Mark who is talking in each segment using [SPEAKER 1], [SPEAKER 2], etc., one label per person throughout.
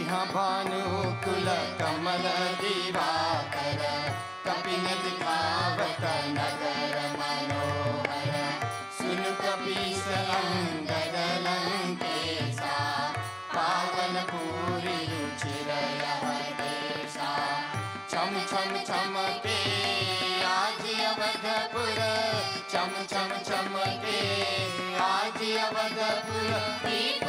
[SPEAKER 1] भानुकुल कमल दिवाकर कपिन दिखावत नगर मनोहर सुन कपीस अंगद लंकेशा पावन पूरी रुचिर यह देशा छम छम छमके आज अवधपुर छम छम छमके आज अवधपुर दीप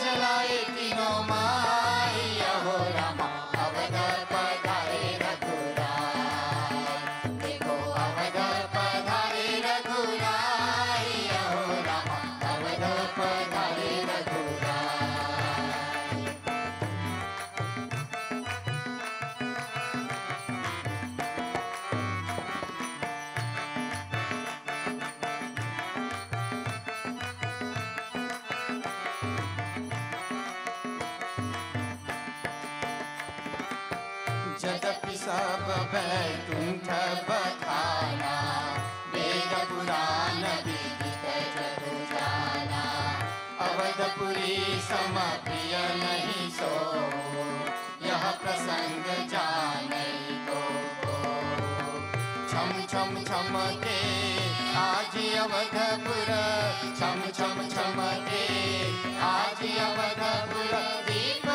[SPEAKER 1] जलाए तीनों माई अहो रामा अवध पधारे रघुराई देखो अवध पधारे रघुराई अहो रामा अवध पधारे रघुराई। जदपि सब बैकुंठ बखाना वेद पुराण विदित जगु जाना अवधपुरी सम प्रिय नहीं सो यह प्रसंग जानै को छम छम छमके आज अवधपुर छम छम छमके आज अवधपुर दीप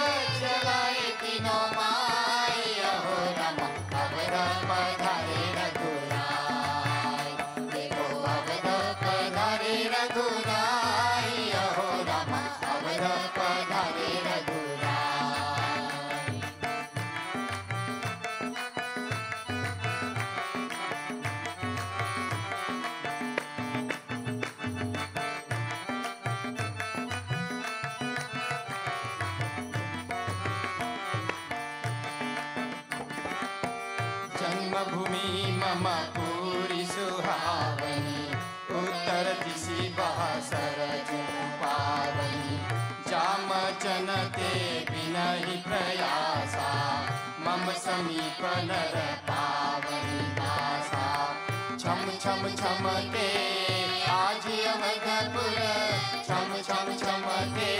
[SPEAKER 1] जलाए तीनों माई अहो रामा अवध पधारे रघुराई देखो अवध पधारे रघुराई अहो रामा अवध पधारे रघुराई। जन्मभूमि मम पूरी सुहावनी उत्तर दिशि बहसर पावनी जाम जनते बिनहि प्रयासा मम समीप नर पावनी दासा छम छम छमके आज अवधपुर छम छम छमके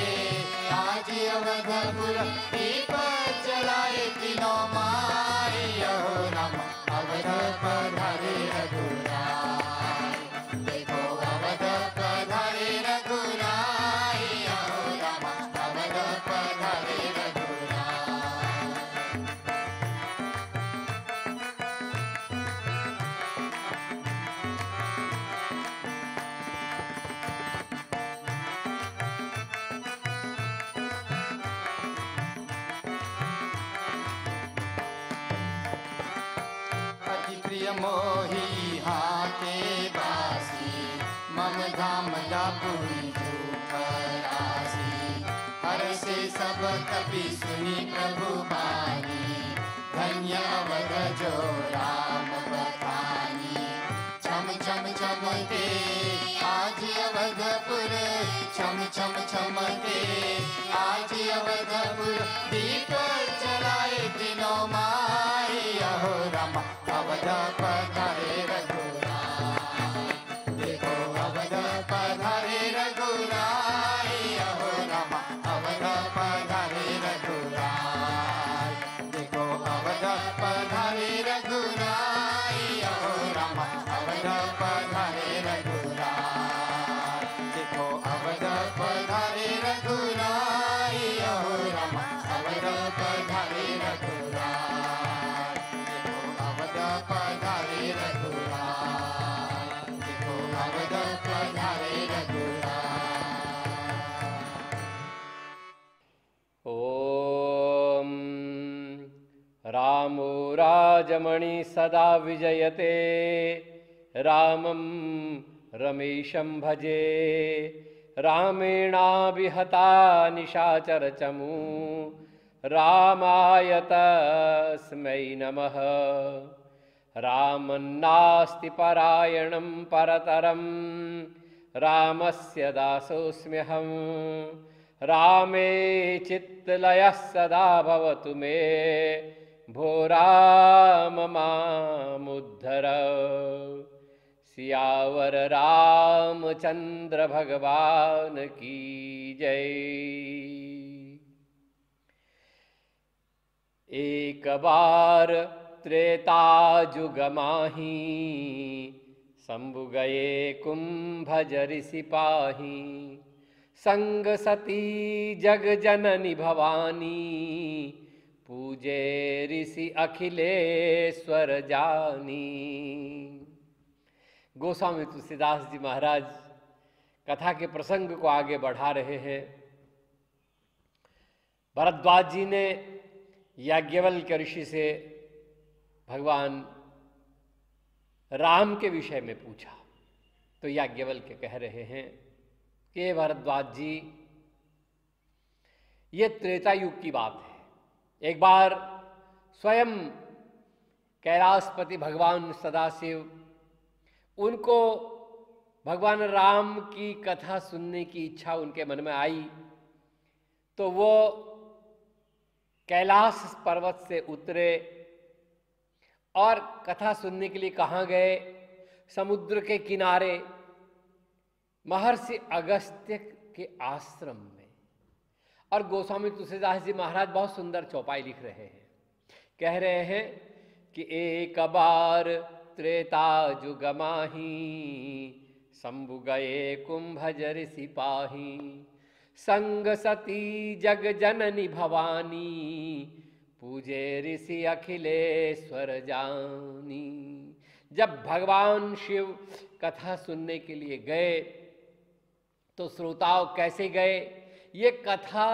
[SPEAKER 1] आज अवधपुर दीप जलाए तीनों माई अहो रामा अवध पधारे रघुराई देखो अवध पधारे रघुराई अहो रामा अवध पधारे रघुराई। अति प्रिय मोही हाथे बासी मम धाम दापुरी झूठ राशि हर से सब कपि सुनी प्रभु बानी धन्य अवध जो राम बखानी छम छम छमके आज अवधपुर छम छम छमके आज अवधपुर दीप जलाए तीनों माई अहो रामा अवध पधारे रघुराई देखो अवध पधारे रघुराई अहो रामा अवध पधारे रघुराई देखो अवध पधारे रघुराई अहो रामा अवध पधारे रघुराई देखो अवध पधारे रघुराई अहो रामा अवध पधारे रघुराई देखो अवध पधारे रघुराई देखो अवध पधारे रघुराई।
[SPEAKER 2] ओम रामो राजमणि सदा विजयते रामं रमेशं भजे रामेणाभिहता निशाचरचमू रामाय तस्मै नमः। रामन्नास्ति परायणं परतरं रामस्य दासोऽस्म्यहं रामे चित्तलयः सदा भवतु मे भो राम मामुद्धर। सियावर रामचंद्र भगवान की जय। एक बार त्रेता जुग माही, शंभु गए कुंभज सिपाही। संग सती जग जननी भवानी, पूजे ऋषि अखिलेश्वर जानी। गोस्वामी तुलसीदास जी महाराज कथा के प्रसंग को आगे बढ़ा रहे हैं। भरद्वाज जी ने याज्ञवल्क्य ऋषि से भगवान राम के विषय में पूछा, तो याज्ञवल्क्य कह रहे हैं कि भरद्वाज जी, ये त्रेता युग की बात है। एक बार स्वयं कैलाशपति भगवान सदाशिव, उनको भगवान राम की कथा सुनने की इच्छा उनके मन में आई, तो वो कैलाश पर्वत से उतरे और कथा सुनने के लिए कहाँ गए? समुद्र के किनारे महर्षि अगस्त्य के आश्रम में। और गोस्वामी तुलसीदास जी महाराज बहुत सुंदर चौपाई लिख रहे हैं। कह रहे हैं कि एक बार त्रेता जुग माही, शंभु गए कुंभज सिपाही। संग सती जग जननी भवानी, पूजे ऋषि अखिलेश्वर जानी। जब भगवान शिव कथा सुनने के लिए गए तो श्रोताओं कैसे गए? ये कथा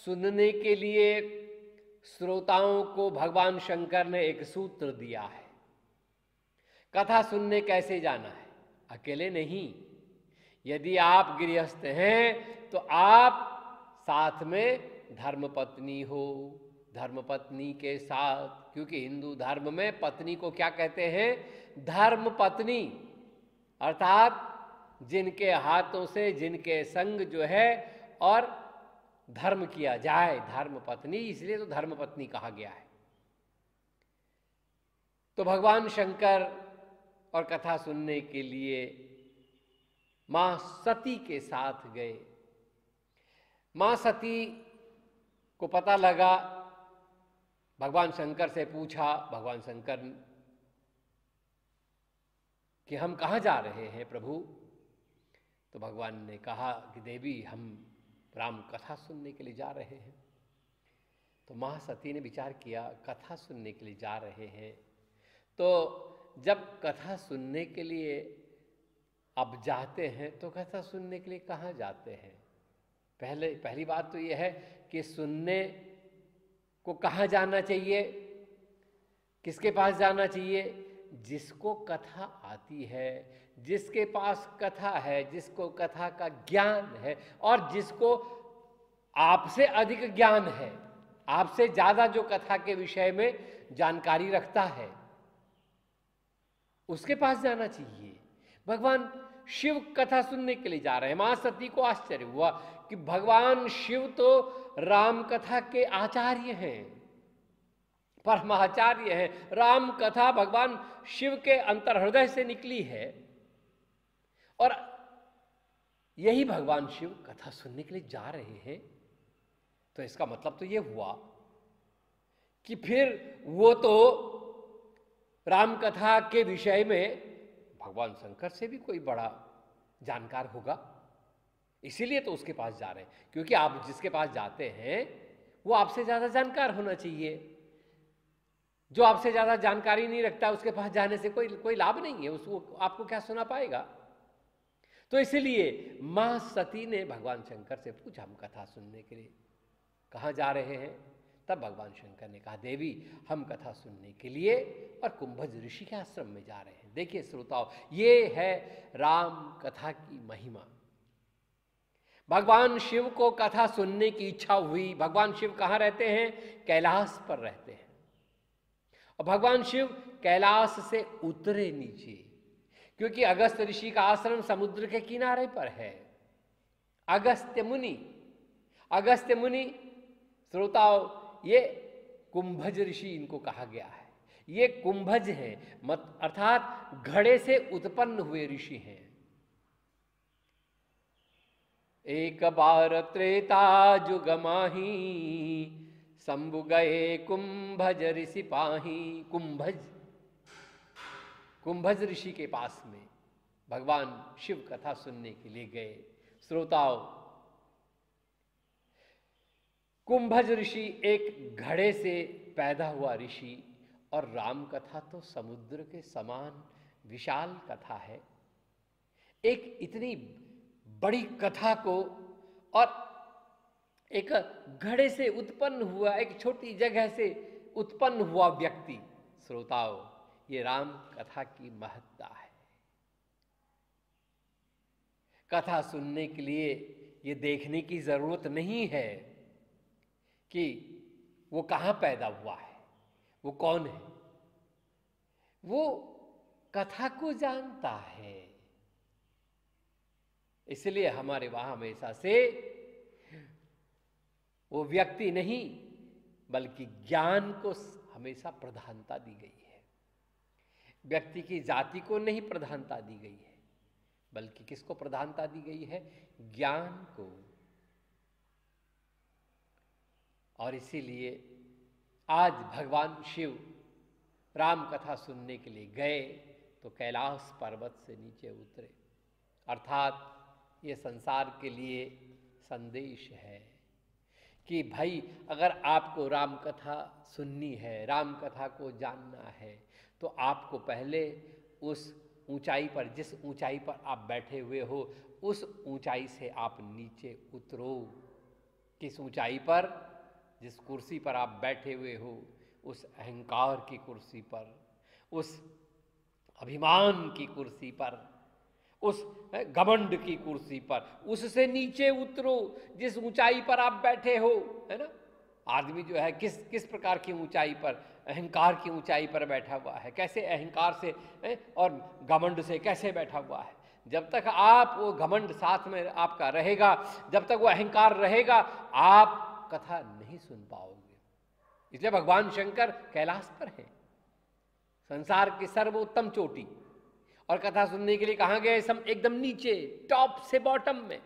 [SPEAKER 2] सुनने के लिए श्रोताओं को भगवान शंकर ने एक सूत्र दिया है। कथा सुनने कैसे जाना है? अकेले नहीं। यदि आप गृहस्थ हैं तो आप साथ में धर्मपत्नी हो, धर्मपत्नी के साथ, क्योंकि हिंदू धर्म में पत्नी को क्या कहते हैं? धर्मपत्नी, अर्थात जिनके हाथों से, जिनके संग जो है और धर्म किया जाए, धर्मपत्नी, इसलिए तो धर्मपत्नी कहा गया है। तो भगवान शंकर और कथा सुनने के लिए मां सती के साथ गए। मां सती को पता लगा, भगवान शंकर से पूछा, भगवान शंकर कि हम कहाँ जा रहे हैं प्रभु? तो भगवान ने कहा कि देवी, हम राम कथा सुनने के लिए जा रहे हैं। तो मां सती ने विचार किया, कथा सुनने के लिए जा रहे हैं, तो जब कथा सुनने के लिए अब जाते हैं तो कथा सुनने के लिए कहाँ जाते हैं? पहली बात तो यह है कि सुनने को कहाँ जाना चाहिए, किसके पास जाना चाहिए? जिसको कथा आती है, जिसके पास कथा है, जिसको कथा का ज्ञान है और जिसको आपसे अधिक ज्ञान है, आपसे ज्यादा जो कथा के विषय में जानकारी रखता है, उसके पास जाना चाहिए। भगवान शिव कथा सुनने के लिए जा रहे हैं। मां सती को आश्चर्य हुआ कि भगवान शिव तो राम कथा के आचार्य हैं, परमाचार्य हैं। राम कथा भगवान शिव के अंतर हृदय से निकली है और यही भगवान शिव कथा सुनने के लिए जा रहे हैं। तो इसका मतलब तो यह हुआ कि फिर वो तो राम कथा के विषय में भगवान शंकर से भी कोई बड़ा जानकार होगा, इसीलिए तो उसके पास जा रहे हैं। क्योंकि आप जिसके पास जाते हैं वो आपसे ज्यादा जानकार होना चाहिए। जो आपसे ज्यादा जानकारी नहीं रखता उसके पास जाने से कोई लाभ नहीं है, उसको आपको क्या सुना पाएगा। तो इसीलिए मां सती ने भगवान शंकर से पूछा, हम कथा सुनने के लिए कहाँ जा रहे हैं? तब भगवान शंकर ने कहा, देवी, हम कथा सुनने के लिए और कुंभज ऋषि के आश्रम में जा रहे हैं। देखिए श्रोताओ, ये है राम कथा की महिमा। भगवान शिव को कथा सुनने की इच्छा हुई। भगवान शिव कहाँ रहते हैं? कैलाश पर रहते हैं। और भगवान शिव कैलाश से उतरे नीचे, क्योंकि अगस्त ऋषि का आश्रम समुद्र के किनारे पर है। अगस्त्य मुनि श्रोताओ, ये कुंभज ऋषि इनको कहा गया है। ये कुंभज हैं, अर्थात घड़े से उत्पन्न हुए ऋषि हैं। एक बार त्रेता जुग माही, शंभु गए कुंभज ऋषि पाही। कुंभज ऋषि के पास में भगवान शिव कथा सुनने के लिए गए। श्रोताओं, कुंभज ऋषि एक घड़े से पैदा हुआ ऋषि, और राम कथा तो समुद्र के समान विशाल कथा है। एक इतनी बड़ी कथा को, और एक घड़े से उत्पन्न हुआ, एक छोटी जगह से उत्पन्न हुआ व्यक्ति। श्रोताओं, ये राम कथा की महत्ता है। कथा सुनने के लिए ये देखने की जरूरत नहीं है कि वो कहाँ पैदा हुआ है, वो कौन है। वो कथा को जानता है। इसलिए हमारे वहां हमेशा से वो व्यक्ति नहीं, बल्कि ज्ञान को हमेशा प्रधानता दी गई है। व्यक्ति की जाति को नहीं प्रधानता दी गई है, बल्कि किसको प्रधानता दी गई है? ज्ञान को। और इसीलिए आज भगवान शिव राम कथा सुनने के लिए गए तो कैलाश पर्वत से नीचे उतरे। अर्थात ये संसार के लिए संदेश है कि भाई, अगर आपको राम कथा सुननी है, राम कथा को जानना है, तो आपको पहले उस ऊंचाई पर, जिस ऊंचाई पर आप बैठे हुए हो, उस ऊंचाई से आप नीचे उतरो। किस ऊंचाई पर? जिस कुर्सी पर आप बैठे हुए हो, उस अहंकार की कुर्सी पर, उस अभिमान की कुर्सी पर, उस घमंड की कुर्सी पर, उससे नीचे उतरो। जिस ऊंचाई पर आप बैठे हो, है ना, आदमी जो है किस प्रकार की ऊंचाई पर, अहंकार की ऊंचाई पर बैठा हुआ है। कैसे अहंकार से और घमंड से कैसे बैठा हुआ है। जब तक आप वो घमंड साथ में आपका रहेगा, जब तक वो अहंकार रहेगा, आप कथा नहीं सुन पाओगे। इसलिए भगवान शंकर कैलाश पर है, संसार की सर्वोत्तम चोटी, और कथा सुनने के लिए कहां गए? एकदम नीचे, टॉप से बॉटम में।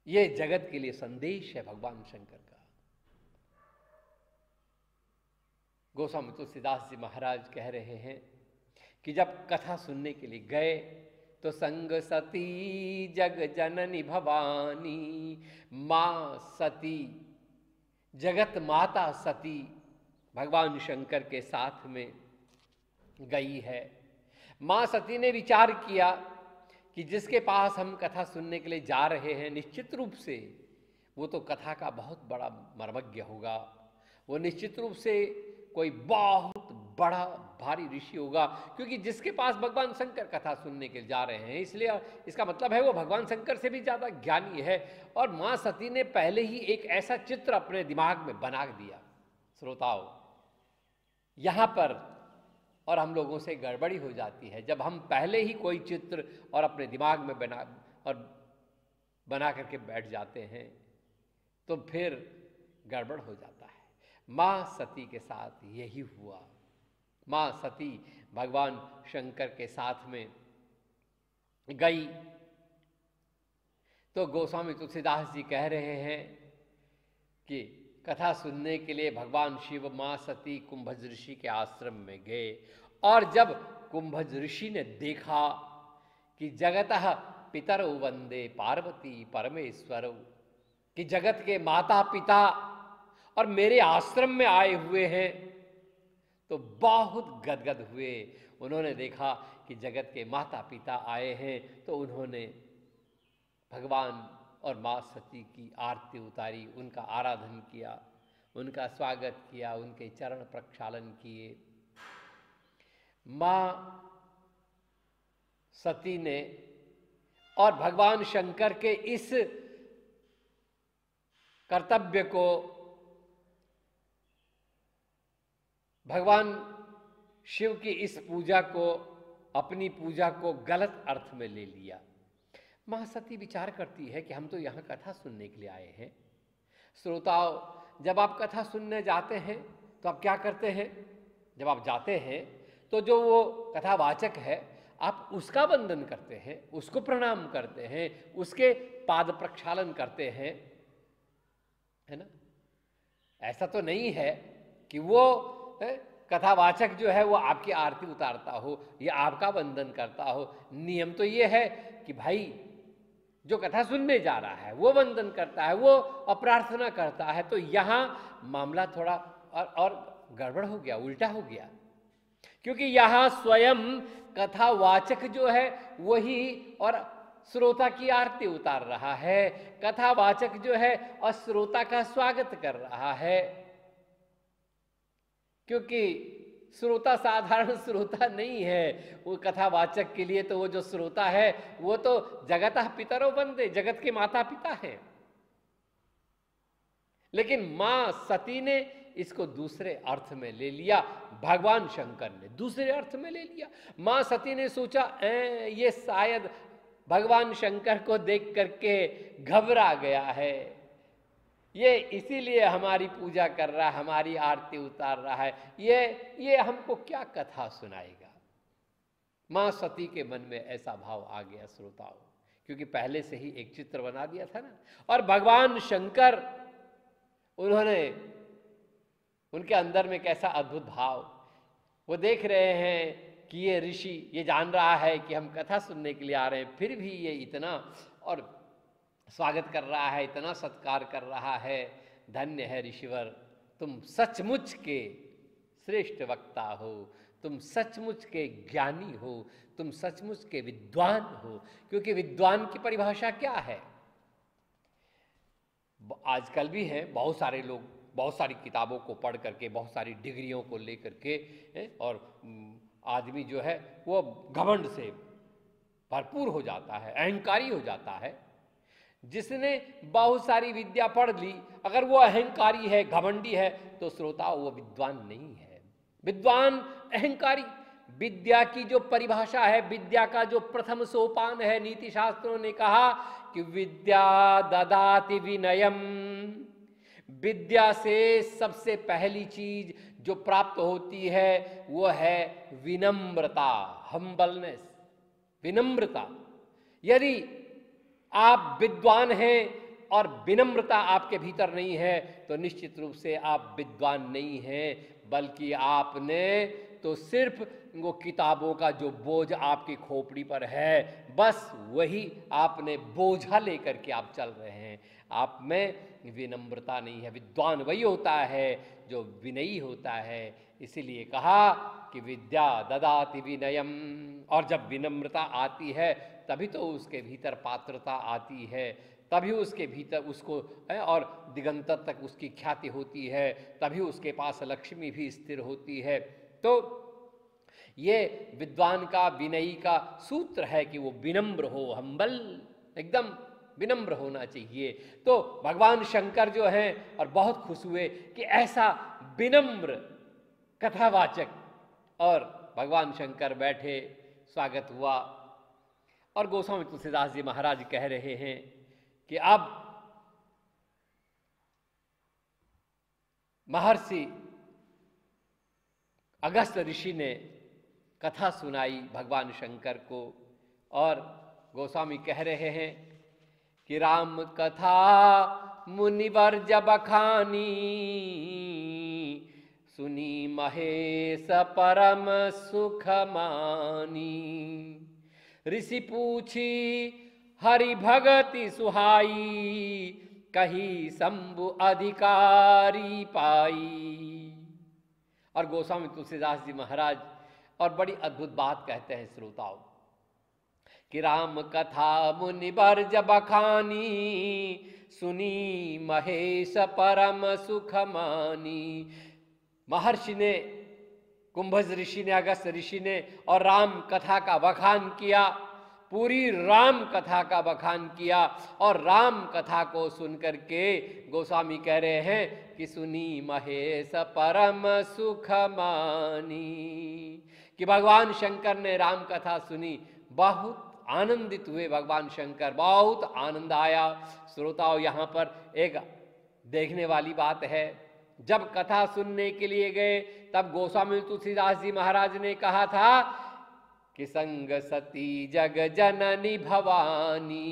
[SPEAKER 2] यह जगत के लिए संदेश है भगवान शंकर का। गोस्वामी तुलसीदास जी महाराज कह रहे हैं कि जब कथा सुनने के लिए गए तो संग सती जग जननी भवानी, मां सती, जगत माता सती भगवान शंकर के साथ में गई है। मां सती ने विचार किया कि जिसके पास हम कथा सुनने के लिए जा रहे हैं, निश्चित रूप से वो तो कथा का बहुत बड़ा मर्मज्ञ होगा। वो निश्चित रूप से कोई बहुत बड़ा भारी ऋषि होगा, क्योंकि जिसके पास भगवान शंकर कथा सुनने के लिए जा रहे हैं, इसलिए इसका मतलब है वो भगवान शंकर से भी ज़्यादा ज्ञानी है। और मां सती ने पहले ही एक ऐसा चित्र अपने दिमाग में बना दिया। श्रोताओं, यहाँ पर और हम लोगों से गड़बड़ी हो जाती है। जब हम पहले ही कोई चित्र और अपने दिमाग में बना करके बैठ जाते हैं, तो फिर गड़बड़ हो जाता है। मां सती के साथ यही हुआ। मां सती भगवान शंकर के साथ में गई तो गोस्वामी तुलसीदास जी कह रहे हैं कि कथा सुनने के लिए भगवान शिव मां सती कुंभज ऋषि के आश्रम में गए। और जब कुंभज ऋषि ने देखा कि जगतः पितरौ वंदे पार्वती परमेश्वरौ, कि जगत के माता पिता और मेरे आश्रम में आए हुए हैं, तो बहुत गदगद हुए। उन्होंने देखा कि जगत के माता पिता आए हैं, तो उन्होंने भगवान और मां सती की आरती उतारी, उनका आराधन किया, उनका स्वागत किया, उनके चरण प्रक्षालन किए। मां सती ने और भगवान शंकर के इस कर्तव्य को भगवान शिव की इस पूजा को, अपनी पूजा को गलत अर्थ में ले लिया। मां सती विचार करती है कि हम तो यहाँ कथा सुनने के लिए आए हैं। श्रोताओं, जब आप कथा सुनने जाते हैं तो आप क्या करते हैं? जब आप जाते हैं तो जो वो कथावाचक है, आप उसका वंदन करते हैं, उसको प्रणाम करते हैं, उसके पाद प्रक्षालन करते हैं, है ना। ऐसा तो नहीं है कि वो कथावाचक जो है वो आपकी आरती उतारता हो या आपका वंदन करता हो। नियम तो ये है कि भाई जो कथा सुनने जा रहा है वो वंदन करता है, वो प्रार्थना करता है। तो यहाँ मामला थोड़ा और गड़बड़ हो गया, उल्टा हो गया, क्योंकि यहाँ स्वयं कथावाचक जो है वही और श्रोता की आरती उतार रहा है। कथावाचक जो है और श्रोता का स्वागत कर रहा है, क्योंकि श्रोता साधारण श्रोता नहीं है। वो कथावाचक के लिए तो वो जो श्रोता है वो तो जगतः पितरो वंदे, जगत के माता पिता हैं। लेकिन मां सती ने इसको दूसरे अर्थ में ले लिया, भगवान शंकर ने दूसरे अर्थ में ले लिया। मां सती ने सोचा ये शायद भगवान शंकर को देख करके घबरा गया है, ये इसीलिए हमारी पूजा कर रहा है, हमारी आरती उतार रहा है, ये हमको क्या कथा सुनाएगा। मां सती के मन में ऐसा भाव आ गया श्रोताओं, क्योंकि पहले से ही एक चित्र बना दिया था ना। और भगवान शंकर उन्होंने, उनके अंदर में कैसा अद्भुत भाव, वो देख रहे हैं कि ये ऋषि ये जान रहा है कि हम कथा सुनने के लिए आ रहे हैं, फिर भी ये इतना और स्वागत कर रहा है, इतना सत्कार कर रहा है। धन्य है ऋषिवर, तुम सचमुच के श्रेष्ठ वक्ता हो, तुम सचमुच के ज्ञानी हो, तुम सचमुच के विद्वान हो। क्योंकि विद्वान की परिभाषा क्या है, आजकल भी है बहुत सारे लोग बहुत सारी किताबों को पढ़ करके, बहुत सारी डिग्रियों को लेकर के, और आदमी जो है वो घमंड से भरपूर हो जाता है, अहंकारी हो जाता है। जिसने बहुत सारी विद्या पढ़ ली, अगर वो अहंकारी है, घमंडी है, तो श्रोता वो विद्वान नहीं है। विद्वान अहंकारी, विद्या की जो परिभाषा है, विद्या का जो प्रथम सोपान है, नीति शास्त्रों ने कहा कि विद्या ददाति विनयम। विद्या से सबसे पहली चीज जो प्राप्त होती है वो है विनम्रता, हम्बलनेस, विनम्रता। यदि आप विद्वान हैं और विनम्रता आपके भीतर नहीं है तो निश्चित रूप से आप विद्वान नहीं हैं, बल्कि आपने तो सिर्फ वो किताबों का जो बोझ आपकी खोपड़ी पर है, बस वही आपने बोझा लेकर के आप चल रहे हैं। आप में विनम्रता नहीं है। विद्वान वही होता है जो विनयी होता है। इसीलिए कहा कि विद्या ददाति विनयम। और जब विनम्रता आती है तभी तो उसके भीतर पात्रता आती है, तभी उसके भीतर उसको और दिगंतर तक उसकी ख्याति होती है, तभी उसके पास लक्ष्मी भी स्थिर होती है। तो ये विद्वान का, विनयी का सूत्र है कि वो विनम्र हो, हम्बल, एकदम विनम्र होना चाहिए। तो भगवान शंकर जो हैं और बहुत खुश हुए कि ऐसा विनम्र कथावाचक, और भगवान शंकर बैठे, स्वागत हुआ। और गोस्वामी तुलसीदास जी महाराज कह रहे हैं कि अब महर्षि अगस्त ऋषि ने कथा सुनाई भगवान शंकर को, और गोस्वामी कह रहे हैं कि राम कथा मुनिवर जब बखानी, सुनी महेश परम सुख मानी। ऋषि पूछी हरि भगति सुहाई, कही शंभु अधिकारी पाई। और गोस्वामी तुलसीदास जी महाराज और बड़ी अद्भुत बात कहते हैं श्रोताओं कि राम कथा मुनिवर जब बखानी, सुनी महेश परम सुख मानी। महर्षि ने, कुंभज ऋषि ने, अगस्त ऋषि ने और राम कथा का बखान किया, पूरी राम कथा का बखान किया। और राम कथा को सुनकर के गोस्वामी कह रहे हैं कि सुनी महेश परम सुख मानी, कि भगवान शंकर ने राम कथा सुनी, बहुत आनंदित हुए भगवान शंकर, बहुत आनंद आया। श्रोताओं, यहाँ पर एक देखने वाली बात है, जब कथा सुनने के लिए गए तब गोस्वामी तुलसीदास जी महाराज ने कहा था कि संग सती जग जननी भवानी,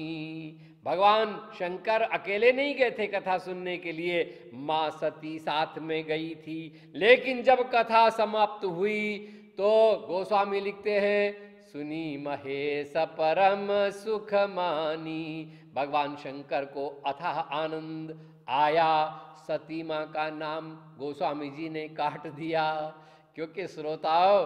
[SPEAKER 2] भगवान शंकर अकेले नहीं गए थे कथा सुनने के लिए, मां सती साथ में गई थी। लेकिन जब कथा समाप्त हुई तो गोस्वामी लिखते हैं, सुनी महेश परम सुख मानी। भगवान शंकर को अथाह आनंद आया। सती मां का नाम गोस्वामी जी ने काट दिया। क्योंकि श्रोताओं,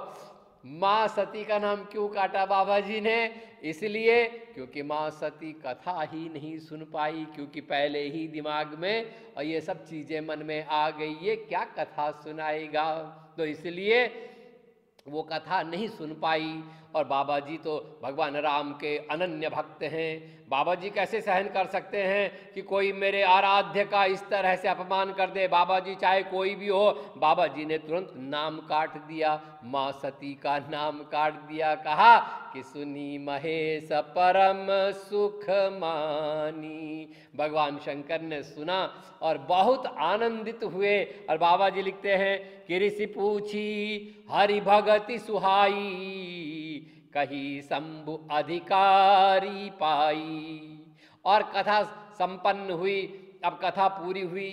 [SPEAKER 2] मां सती का नाम क्यों काटा बाबा जी ने? इसलिए क्योंकि मां सती कथा ही नहीं सुन पाई, क्योंकि पहले ही दिमाग में और ये सब चीजें मन में आ गई, ये क्या कथा सुनाएगा, तो इसलिए वो कथा नहीं सुन पाई। और बाबा जी तो भगवान राम के अनन्य भक्त हैं। बाबा जी कैसे सहन कर सकते हैं कि कोई मेरे आराध्य का इस तरह से अपमान कर दे? बाबा जी चाहे कोई भी हो, बाबा जी ने तुरंत नाम काट दिया, मां सती का नाम काट दिया। कहा कि सुनी महेश परम सुख मानी। भगवान शंकर ने सुना और बहुत आनंदित हुए। और बाबा जी लिखते हैं कि ऋषि पूछी हरि भगति सुहाई, कही शंभु अधिकारी पाई। और कथा संपन्न हुई। अब कथा पूरी हुई,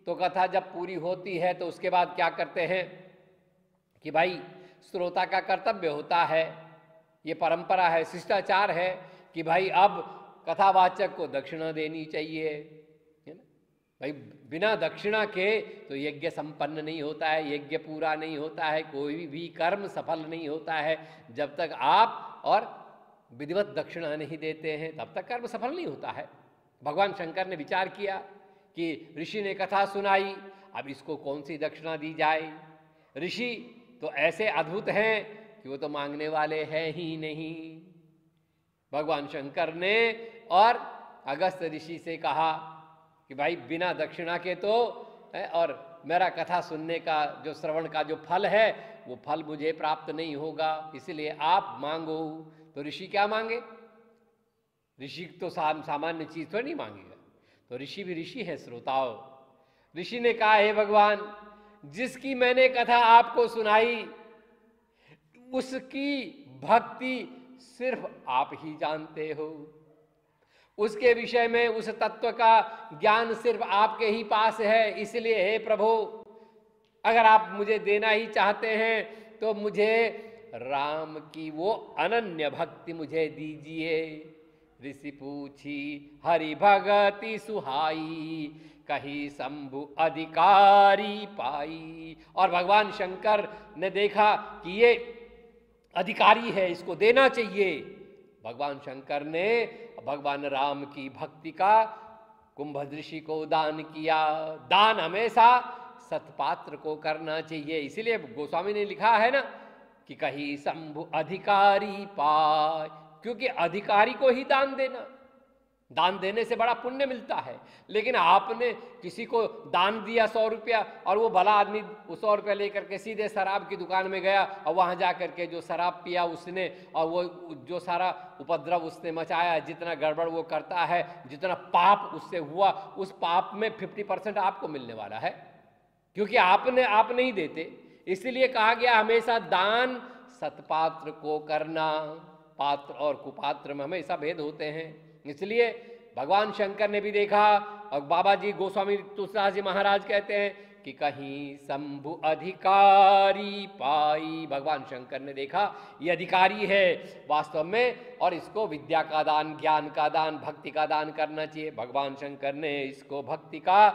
[SPEAKER 2] तो कथा जब पूरी होती है तो उसके बाद क्या करते हैं कि भाई श्रोता का कर्तव्य होता है, ये परंपरा है, शिष्टाचार है कि भाई अब कथावाचक को दक्षिणा देनी चाहिए, है ना भाई। बिना दक्षिणा के तो यज्ञ संपन्न नहीं होता है, यज्ञ पूरा नहीं होता है, कोई भी कर्म सफल नहीं होता है। जब तक आप और विधिवत दक्षिणा नहीं देते हैं तब तक कर्म सफल नहीं होता है। भगवान शंकर ने विचार किया कि ऋषि ने कथा सुनाई, अब इसको कौन सी दक्षिणा दी जाए। ऋषि तो ऐसे अद्भुत हैं कि वो तो मांगने वाले हैं ही नहीं। भगवान शंकर ने और अगस्त ऋषि से कहा कि भाई बिना दक्षिणा के तो और मेरा कथा सुनने का जो श्रवण का जो फल है वो फल मुझे प्राप्त नहीं होगा, इसलिए आप मांगो। तो ऋषि क्या मांगे? ऋषि तो सामान्य चीज तो नहीं मांगेगा, तो ऋषि भी ऋषि है श्रोताओं। ऋषि ने कहा, हे भगवान, जिसकी मैंने कथा आपको सुनाई उसकी भक्ति सिर्फ आप ही जानते हो, उसके विषय में उस तत्व का ज्ञान सिर्फ आपके ही पास है। इसलिए हे प्रभु, अगर आप मुझे देना ही चाहते हैं तो मुझे राम की वो अनन्य भक्ति मुझे दीजिए। ऋषि पूछी हरि भगति सुहाई, कही शंभु अधिकारी पाई। और भगवान शंकर ने देखा कि ये अधिकारी है, इसको देना चाहिए। भगवान शंकर ने भगवान राम की भक्ति का कुंभदृषि को दान किया। दान हमेशा सत्पात्र को करना चाहिए। इसीलिए गोस्वामी ने लिखा है ना कि कहीं शंभु अधिकारी पाए, क्योंकि अधिकारी को ही दान देना, दान देने से बड़ा पुण्य मिलता है। लेकिन आपने किसी को दान दिया 100 रुपया और वो भला आदमी वो 100 रुपया लेकर के सीधे शराब की दुकान में गया और वहाँ जा करके जो शराब पिया उसने और वो जो सारा उपद्रव उसने मचाया, जितना गड़बड़ वो करता है, जितना पाप उससे हुआ, उस पाप में 50% आपको मिलने वाला है, क्योंकि आप नहीं देते। इसलिए कहा गया हमेशा दान सत्पात्र को करना। पात्र और कुपात्र में हमेशा भेद होते हैं। इसलिए भगवान शंकर ने भी देखा और बाबा जी गोस्वामी तुलसीदास जी महाराज कहते हैं कि कहीं शंभु अधिकारी पाई। भगवान शंकर ने देखा ये अधिकारी है वास्तव में, और इसको विद्या का दान, ज्ञान का दान, भक्ति का दान करना चाहिए। भगवान शंकर ने इसको भक्ति का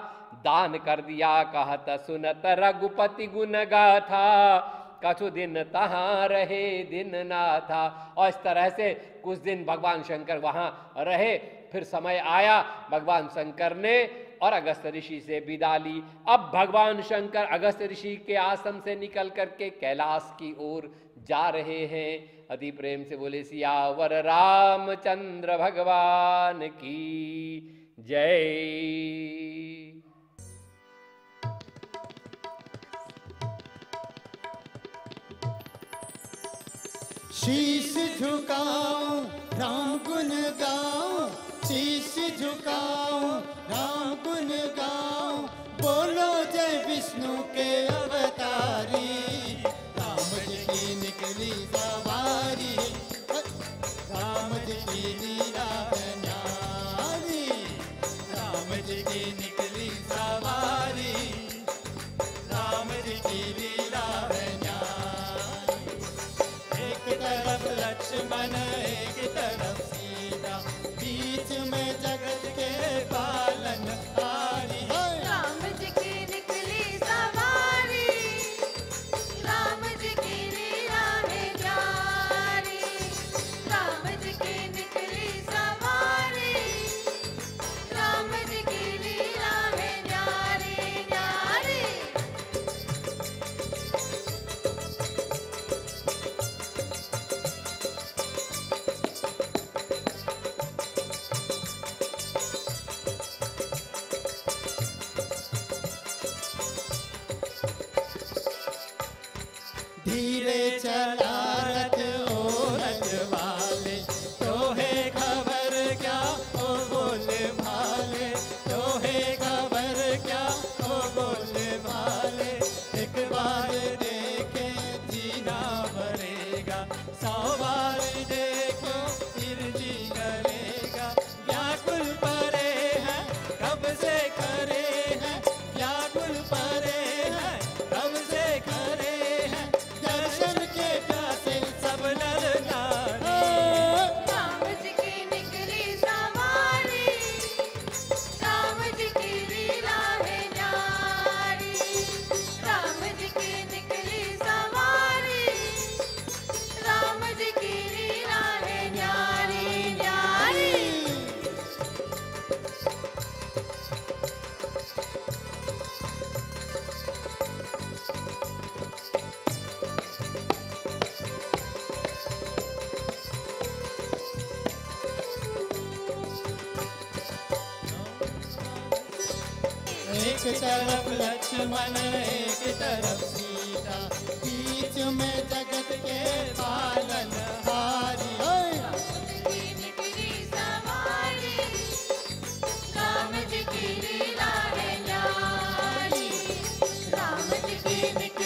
[SPEAKER 2] दान कर दिया। कहत सुनत रघुपति गुण गाथा, कछु दिन तहाँ रहे दिन ना था। और इस तरह से कुछ दिन भगवान शंकर वहाँ रहे। फिर समय आया, भगवान शंकर ने और अगस्त ऋषि से विदा ली। अब भगवान शंकर अगस्त ऋषि के आश्रम से निकल करके कैलाश की ओर जा रहे हैं। अति प्रेम से बोले सियावर रामचंद्र भगवान की जय।
[SPEAKER 1] शीश झुकाऊं राम गुण गाऊं, शीश झुकाऊं राम गुण गाऊं। बोलो जय विष्णु के अवतारी, राम जी की निकली सवारी, राम जी की लीला न्यारी। धीरे चला रथ ओ रथ वाले, तो है खबर क्या ओ बोले भाले, तो है खबर क्या ओ बोले भाले। एक बार देखे जीना भरेगा, 100 बार देखो फिर जी करेगा। व्याकुल परे है कब से खरे हैं, व्याकुल परे है कब से खरे हैं, दर्शन के प्यासे सब नर नारी।
[SPEAKER 3] राम जी की निकली सवारी, राम जी की लीला है न्यारी। राम जी की निकली सवारी, राम जी की लीला है न्यारी न्यारी।
[SPEAKER 1] एक तरफ लक्ष्मण एक तरफ सीता, बीच में जगत के पालन हारी।
[SPEAKER 3] की निकली सवारी, राम जी की लीला है न्यारी। राम जी की निकली